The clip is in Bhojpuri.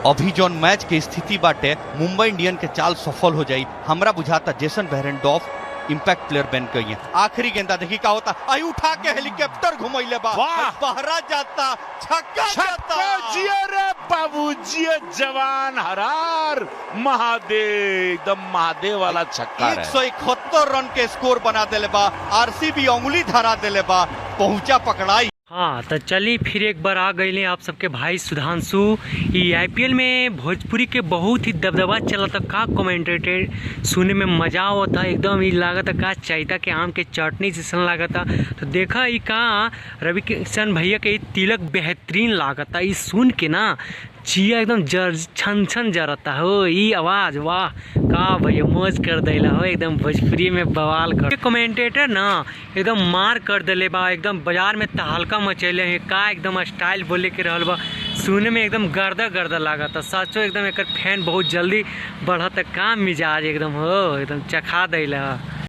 अभी जौन मैच के स्थिति बाटे मुंबई इंडियन के चाल सफल हो जाई। हमरा बुझाता जेसन बेरेंडॉर्फ इम्पैक्ट प्लेयर बन गई है। आखिरी गेंदा देखी का होता, आई उठा के हेलीकॉप्टर घुमैले बा, बहरा जाता, छक्का जाता। जिया रे बाबू, जिया जवान हरार, महादेव, एकदम महादेव वाला छक्का। 171 रन के स्कोर बना देले बा। आरसीबी अंगुली धरा देले बा, पहुंचा पकड़ाई। हाँ तो चलिए फिर एक बार आ गए आप सबके भाई सुधांशु। ये आईपीएल में भोजपुरी के बहुत ही दबदबा चला था का, कमेंटेटर सुनने में मजा आता एकदम। ये लागत का चाहता कि आम के चटनी जैसा लागता। तो देखा ये का रवि किशन भैया के तिलक बेहतरीन लागता। ये सुन के ना जिया एकदम छन छन जरता हो। ये आवाज वाह का भैया मौज कर देला हो, एकदम भोजपुरी में बवाल कर। कमेंटेटर ना एकदम मार कर देले बा, एकदम बाजार में तहलका मचैले है का, एकदम स्टाइल बोले के रहल बा। सुने में एकदम गर्दा गर्दा लागता। सचो एकदम एक फैन बहुत जल्दी बढ़ता का मिजाज एकदम हो, एकदम चखा देला।